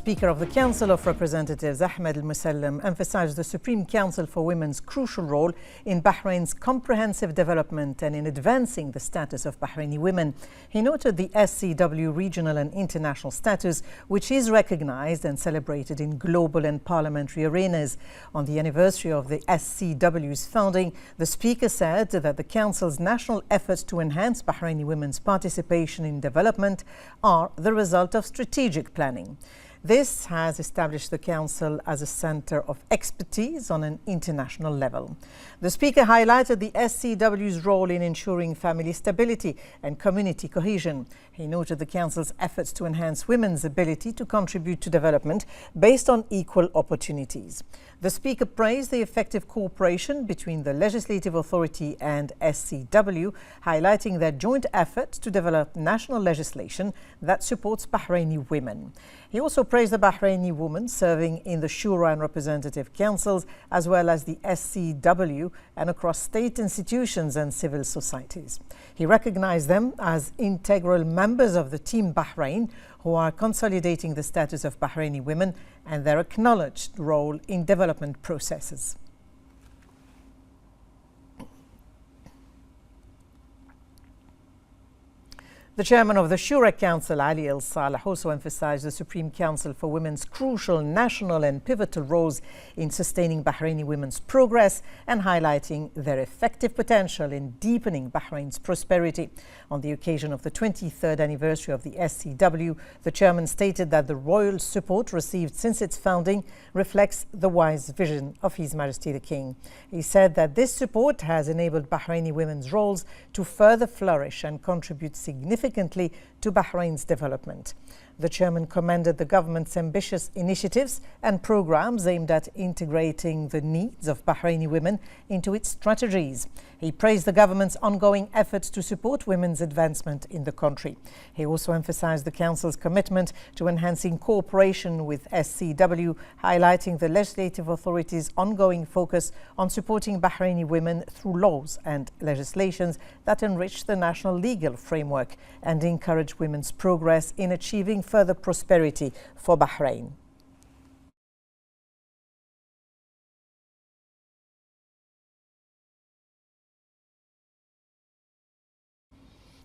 Speaker of the Council of Representatives, Ahmed emphasized the Supreme Council for Women's crucial role in Bahrain's comprehensive development and in advancing the status of Bahraini women. He noted the SCW regional and international status, which is recognized and celebrated in global and parliamentary arenas. On the anniversary of the SCW's founding, the Speaker said that the Council's national efforts to enhance Bahraini women's participation in development are the result of strategic planning. This has established the Council as a centre of expertise on an international level. The Speaker highlighted the SCW's role in ensuring family stability and community cohesion. He noted the Council's efforts to enhance women's ability to contribute to development based on equal opportunities. The Speaker praised the effective cooperation between the Legislative Authority and SCW, highlighting their joint efforts to develop national legislation that supports Bahraini women. He also praised the Bahraini women serving in the Shura and Representative Councils, as well as the SCW and across state institutions and civil societies. He recognized them as integral members of the Team Bahrain, who are consolidating the status of Bahraini women and their acknowledged role in development processes. The chairman of the Shura Council, Ali El Saleh, also emphasized the Supreme Council for Women's crucial national and pivotal roles in sustaining Bahraini women's progress and highlighting their effective potential in deepening Bahrain's prosperity. On the occasion of the 23rd anniversary of the SCW, the chairman stated that the royal support received since its founding reflects the wise vision of His Majesty the King. He said that this support has enabled Bahraini women's roles to further flourish and contribute significantly to Bahrain's development. The chairman commended the government's ambitious initiatives and programs aimed at integrating the needs of Bahraini women into its strategies. He praised the government's ongoing efforts to support women's advancement in the country. He also emphasized the Council's commitment to enhancing cooperation with SCW, highlighting the Legislative Authority's ongoing focus on supporting Bahraini women through laws and legislations that enrich the national legal framework and encourage women's progress in achieving further prosperity for Bahrain.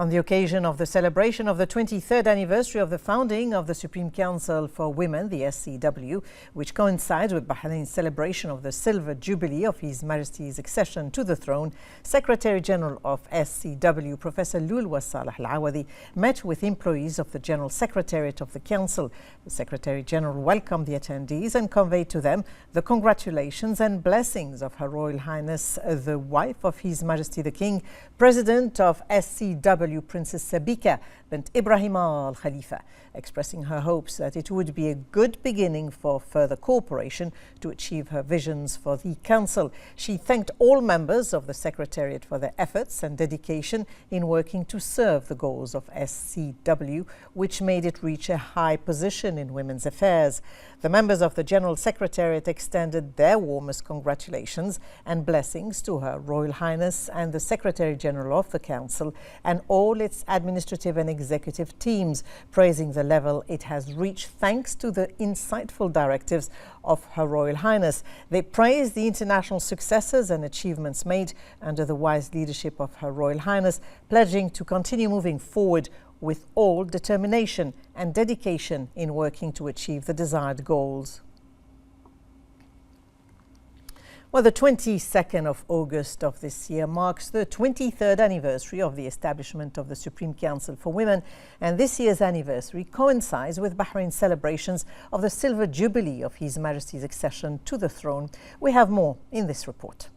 On the occasion of the celebration of the 23rd anniversary of the founding of the Supreme Council for Women, the SCW, which coincides with Bahrain's celebration of the Silver Jubilee of His Majesty's accession to the throne, Secretary General of SCW, Professor Lulwa Salah Al-Awadi, met with employees of the General Secretariat of the Council. The Secretary General welcomed the attendees and conveyed to them the congratulations and blessings of Her Royal Highness, the wife of His Majesty the King, President of SCW, Princess Sabika bint Ibrahim Al Khalifa, expressing her hopes that it would be a good beginning for further cooperation to achieve her visions for the Council. She thanked all members of the Secretariat for their efforts and dedication in working to serve the goals of SCW, which made it reach a high position in women's affairs. The members of the General Secretariat extended their warmest congratulations and blessings to Her Royal Highness and the Secretary General of the Council and all its administrative and executive teams, praising the level it has reached thanks to the insightful directives of Her Royal Highness. They praised the international successes and achievements made under the wise leadership of Her Royal Highness, pledging to continue moving forward with all determination and dedication in working to achieve the desired goals. Well, the 22nd of August of this year marks the 23rd anniversary of the establishment of the Supreme Council for Women, and this year's anniversary coincides with Bahrain's celebrations of the Silver Jubilee of His Majesty's accession to the throne. We have more in this report.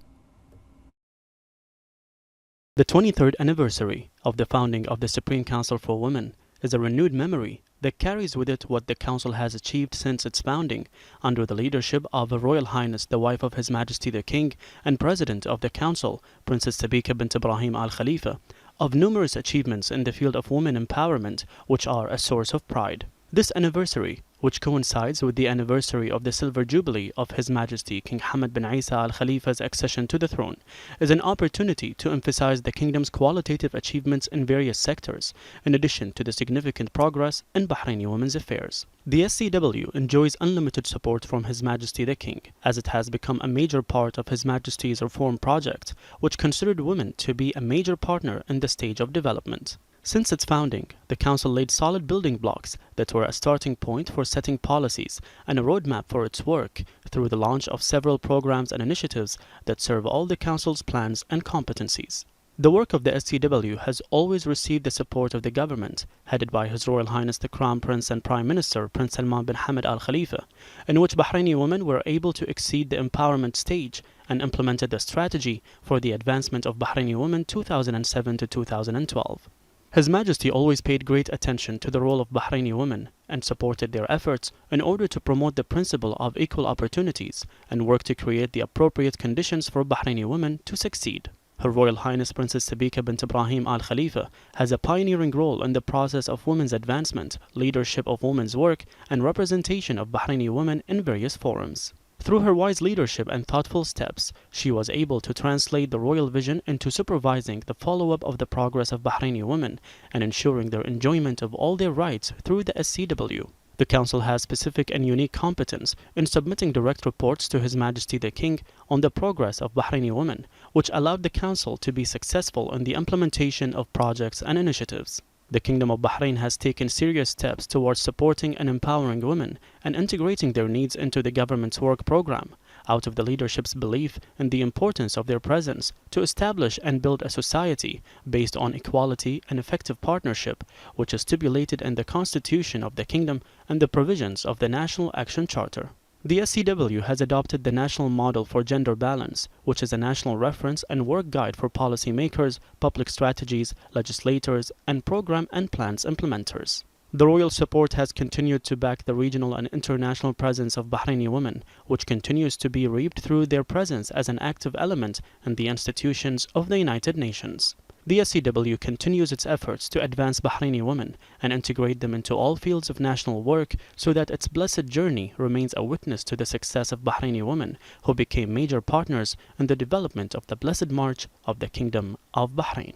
The 23rd anniversary of the founding of the Supreme Council for Women is a renewed memory that carries with it what the Council has achieved since its founding under the leadership of Her Royal Highness, the wife of His Majesty the King and President of the Council, Princess Sabika bint Ibrahim Al Khalifa, of numerous achievements in the field of women empowerment, which are a source of pride. This anniversary, which coincides with the anniversary of the Silver Jubilee of His Majesty King Hamad bin Isa Al Khalifa's accession to the throne, is an opportunity to emphasize the kingdom's qualitative achievements in various sectors, in addition to the significant progress in Bahraini women's affairs. The SCW enjoys unlimited support from His Majesty the King, as it has become a major part of His Majesty's reform project, which considered women to be a major partner in the stage of development. Since its founding, the Council laid solid building blocks that were a starting point for setting policies and a roadmap for its work through the launch of several programs and initiatives that serve all the Council's plans and competencies. The work of the SCW has always received the support of the government, headed by His Royal Highness the Crown Prince and Prime Minister Prince Salman bin Hamad Al Khalifa, in which Bahraini women were able to exceed the empowerment stage and implemented the strategy for the advancement of Bahraini women 2007 to 2012. His Majesty always paid great attention to the role of Bahraini women and supported their efforts in order to promote the principle of equal opportunities and work to create the appropriate conditions for Bahraini women to succeed. Her Royal Highness Princess Sabika bint Ibrahim Al Khalifa has a pioneering role in the process of women's advancement, leadership of women's work, and representation of Bahraini women in various forums. Through her wise leadership and thoughtful steps, she was able to translate the royal vision into supervising the follow-up of the progress of Bahraini women and ensuring their enjoyment of all their rights through the SCW. The Council has specific and unique competence in submitting direct reports to His Majesty the King on the progress of Bahraini women, which allowed the Council to be successful in the implementation of projects and initiatives. The Kingdom of Bahrain has taken serious steps towards supporting and empowering women and integrating their needs into the government's work program, out of the leadership's belief in the importance of their presence to establish and build a society based on equality and effective partnership, which is stipulated in the Constitution of the Kingdom and the provisions of the National Action Charter. The SCW has adopted the National Model for Gender Balance, which is a national reference and work guide for policymakers, public strategies, legislators, and program and plans implementers. The royal support has continued to back the regional and international presence of Bahraini women, which continues to be reaped through their presence as an active element in the institutions of the United Nations. The SCW continues its efforts to advance Bahraini women and integrate them into all fields of national work so that its blessed journey remains a witness to the success of Bahraini women who became major partners in the development of the blessed march of the Kingdom of Bahrain.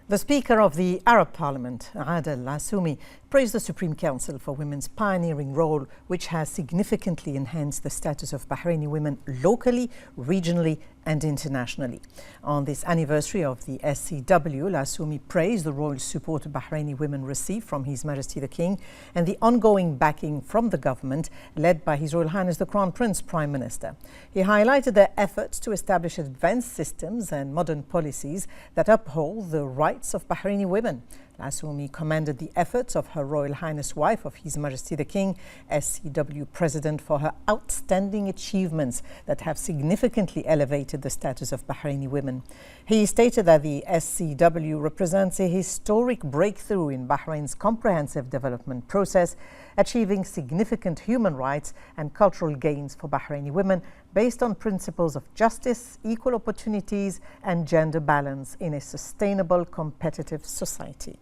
The Speaker of the Arab Parliament, Adel Assoumi, praised the Supreme Council for Women's pioneering role, which has significantly enhanced the status of Bahraini women locally, regionally, and internationally. On this anniversary of the SCW, Assoumi praised the royal support Bahraini women receive from His Majesty the King and the ongoing backing from the government led by His Royal Highness the Crown Prince Prime Minister. He highlighted their efforts to establish advanced systems and modern policies that uphold the rights of Bahraini women. Assoumi commended the efforts of Her Royal Highness wife of His Majesty the King, SCW President, for her outstanding achievements that have significantly elevated the status of Bahraini women. He stated that the SCW represents a historic breakthrough in Bahrain's comprehensive development process, achieving significant human rights and cultural gains for Bahraini women based on principles of justice, equal opportunities, and gender balance in a sustainable, competitive society.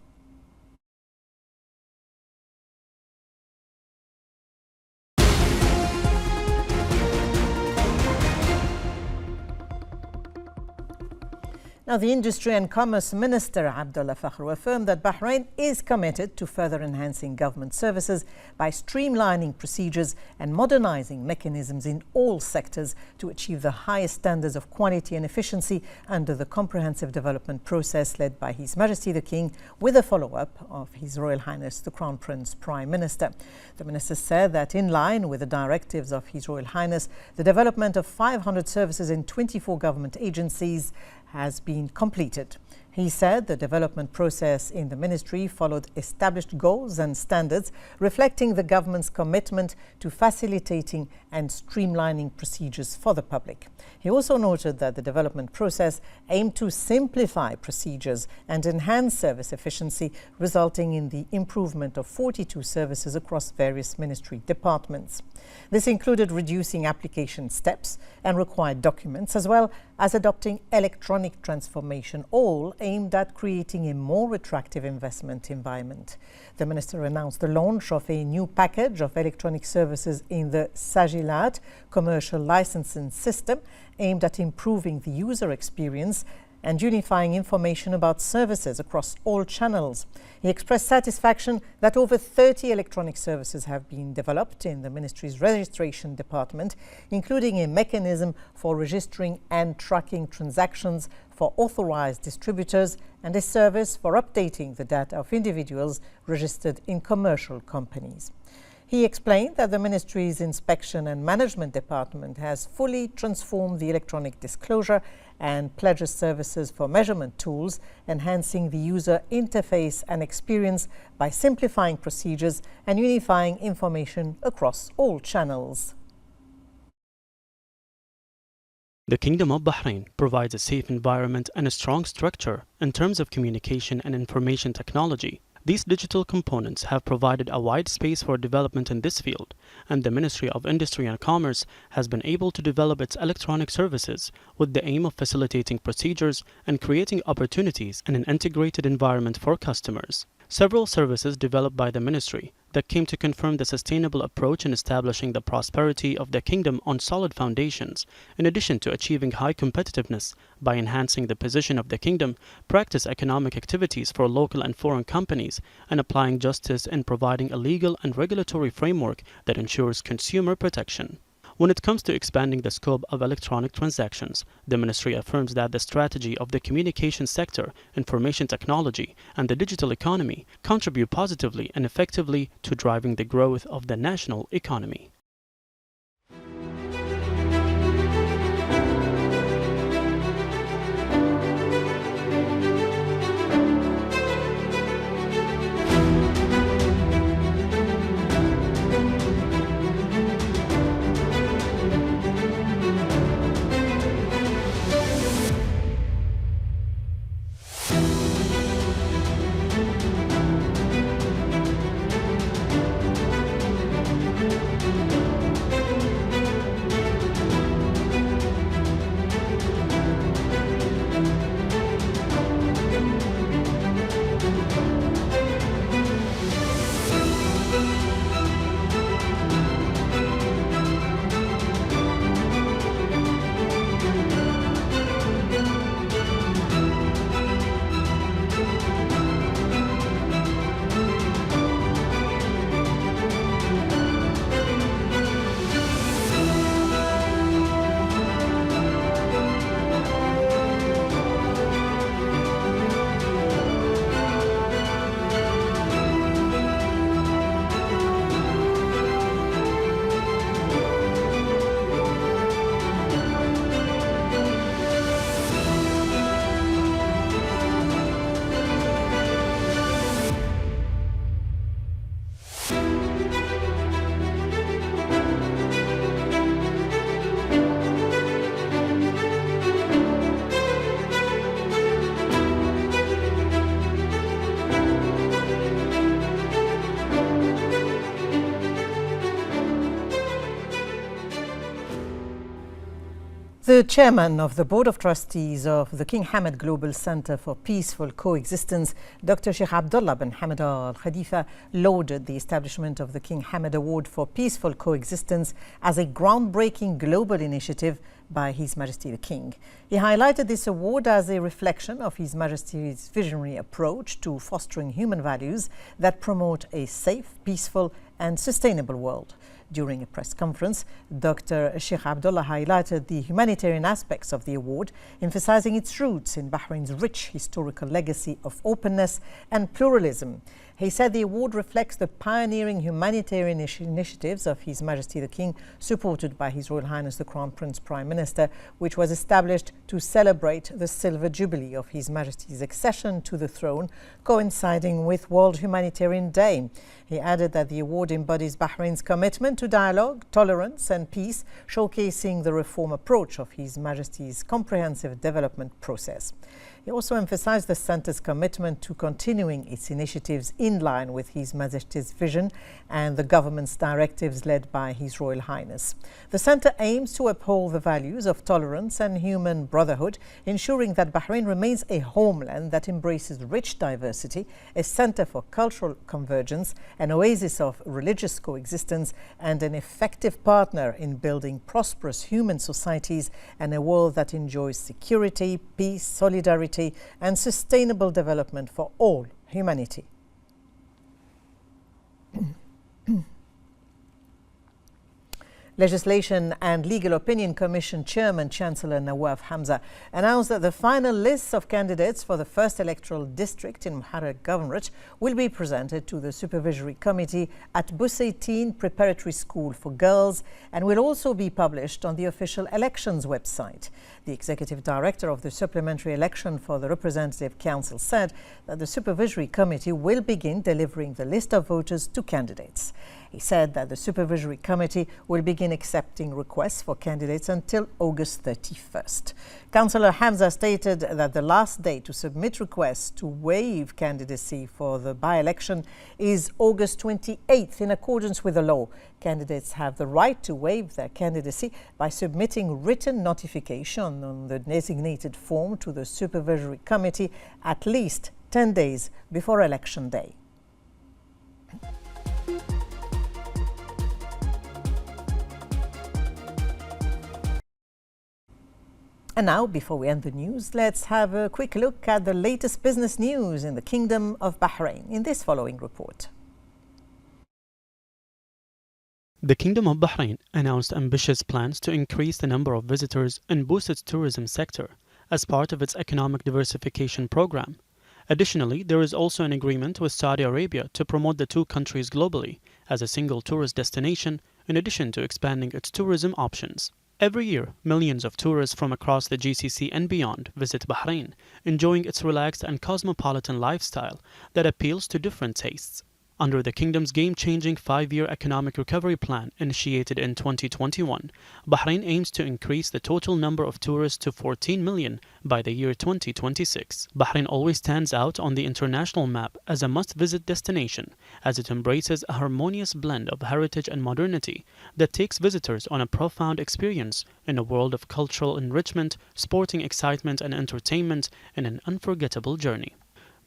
Now, the Industry and Commerce Minister, Abdullah Fakhru, affirmed that Bahrain is committed to further enhancing government services by streamlining procedures and modernizing mechanisms in all sectors to achieve the highest standards of quality and efficiency under the comprehensive development process led by His Majesty the King, with a follow-up of His Royal Highness the Crown Prince Prime Minister. The minister said that in line with the directives of His Royal Highness, the development of 500 services in 24 government agencies has been completed. He said the development process in the ministry followed established goals and standards, reflecting the government's commitment to facilitating and streamlining procedures for the public. He also noted that the development process aimed to simplify procedures and enhance service efficiency, resulting in the improvement of 42 services across various ministry departments. This included reducing application steps and required documents, as well as adopting electronic transformation, all aimed at creating a more attractive investment environment. The minister announced the launch of a new package of electronic services in the Sajilat commercial licensing system, aimed at improving the user experience and unifying information about services across all channels. He expressed satisfaction that over 30 electronic services have been developed in the ministry's registration department, including a mechanism for registering and tracking transactions for authorized distributors and a service for updating the data of individuals registered in commercial companies. He explained that the ministry's Inspection and Management Department has fully transformed the electronic disclosure and pledges services for measurement tools, enhancing the user interface and experience by simplifying procedures and unifying information across all channels. The Kingdom of Bahrain provides a safe environment and a strong structure in terms of communication and information technology. These digital components have provided a wide space for development in this field, and the Ministry of Industry and Commerce has been able to develop its electronic services with the aim of facilitating procedures and creating opportunities in an integrated environment for customers. Several services developed by the Ministry that came to confirm the sustainable approach in establishing the prosperity of the Kingdom on solid foundations, in addition to achieving high competitiveness by enhancing the position of the Kingdom, practice economic activities for local and foreign companies, and applying justice in providing a legal and regulatory framework that ensures consumer protection. When it comes to expanding the scope of electronic transactions, the Ministry affirms that the strategy of the communication sector, information technology, and the digital economy contribute positively and effectively to driving the growth of the national economy. The chairman of the Board of Trustees of the King Hamad Global Center for Peaceful Coexistence, Dr. Sheikh Abdullah bin Hamad Al Khalifa, lauded the establishment of the King Hamad Award for Peaceful Coexistence as a groundbreaking global initiative by His Majesty the King. He highlighted this award as a reflection of His Majesty's visionary approach to fostering human values that promote a safe, peaceful and sustainable world. During a press conference, Dr. Sheikh Abdullah highlighted the humanitarian aspects of the award, emphasizing its roots in Bahrain's rich historical legacy of openness and pluralism. He said the award reflects the pioneering humanitarian initiatives of His Majesty the King, supported by His Royal Highness the Crown Prince Prime Minister, which was established to celebrate the Silver Jubilee of His Majesty's accession to the throne, coinciding with World Humanitarian Day. He added that the award embodies Bahrain's commitment to dialogue, tolerance and peace, showcasing the reform approach of His Majesty's comprehensive development process. He also emphasized the centre's commitment to continuing its initiatives in line with His Majesty's vision and the government's directives led by His Royal Highness. The centre aims to uphold the values of tolerance and human brotherhood, ensuring that Bahrain remains a homeland that embraces rich diversity, a centre for cultural convergence, an oasis of religious coexistence, and an effective partner in building prosperous human societies and a world that enjoys security, peace, solidarity, and sustainable development for all humanity. Legislation and Legal Opinion Commission Chairman Chancellor Nawaf Hamza announced that the final lists of candidates for the first electoral district in Bahrain Governorate will be presented to the Supervisory Committee at Bulletin Preparatory School for Girls and will also be published on the official elections website. The Executive Director of the Supplementary Election for the Representative Council said that the Supervisory Committee will begin delivering the list of voters to candidates. He said that the Supervisory Committee will begin accepting requests for candidates until August 31st. Councillor Hamza stated that the last day to submit requests to waive candidacy for the by-election is August 28th in accordance with the law. Candidates have the right to waive their candidacy by submitting written notification on the designated form to the Supervisory Committee at least 10 days before election day. And now, before we end the news, let's have a quick look at the latest business news in the Kingdom of Bahrain in this following report. The Kingdom of Bahrain announced ambitious plans to increase the number of visitors and boost its tourism sector as part of its economic diversification program. Additionally, there is also an agreement with Saudi Arabia to promote the two countries globally as a single tourist destination, in addition to expanding its tourism options. Every year, millions of tourists from across the GCC and beyond visit Bahrain, enjoying its relaxed and cosmopolitan lifestyle that appeals to different tastes. Under the kingdom's game-changing 5-year economic recovery plan initiated in 2021, Bahrain aims to increase the total number of tourists to 14 million by the year 2026. Bahrain always stands out on the international map as a must-visit destination, as it embraces a harmonious blend of heritage and modernity that takes visitors on a profound experience in a world of cultural enrichment, sporting excitement and entertainment in an unforgettable journey.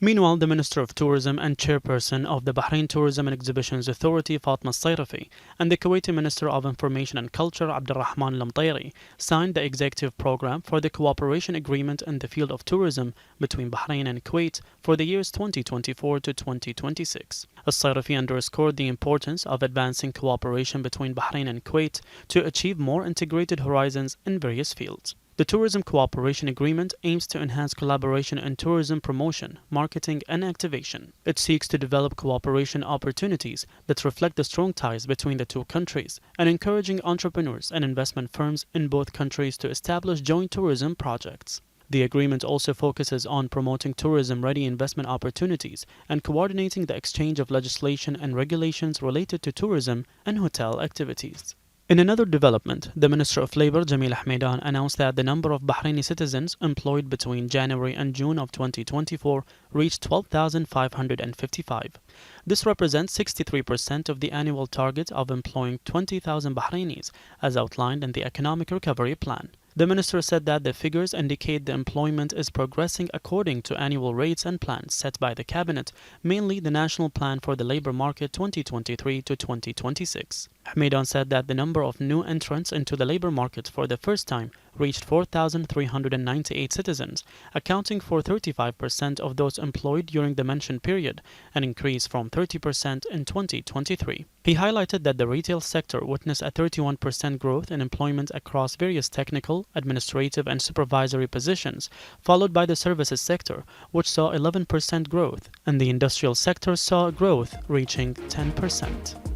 Meanwhile, the Minister of Tourism and Chairperson of the Bahrain Tourism and Exhibitions Authority, Fatma Sayrafi, and the Kuwaiti Minister of Information and Culture, Abdulrahman Lamtairi, signed the executive program for the cooperation agreement in the field of tourism between Bahrain and Kuwait for the years 2024 to 2026. As-Sayrafi underscored the importance of advancing cooperation between Bahrain and Kuwait to achieve more integrated horizons in various fields. The Tourism Cooperation Agreement aims to enhance collaboration in tourism promotion, marketing, and activation. It seeks to develop cooperation opportunities that reflect the strong ties between the two countries and encouraging entrepreneurs and investment firms in both countries to establish joint tourism projects. The agreement also focuses on promoting tourism-ready investment opportunities and coordinating the exchange of legislation and regulations related to tourism and hotel activities. In another development, the Minister of Labour, Jamil Ahmed, announced that the number of Bahraini citizens employed between January and June of 2024 reached 12,555. This represents 63% of the annual target of employing 20,000 Bahrainis, as outlined in the Economic Recovery Plan. The minister said that the figures indicate the employment is progressing according to annual rates and plans set by the cabinet, mainly the National Plan for the Labour Market 2023 to 2026. Hamad said that the number of new entrants into the labour market for the first time reached 4,398 citizens, accounting for 35% of those employed during the mentioned period, an increase from 30% in 2023. He highlighted that the retail sector witnessed a 31% growth in employment across various technical, administrative and supervisory positions, followed by the services sector, which saw 11% growth, and the industrial sector saw growth reaching 10%.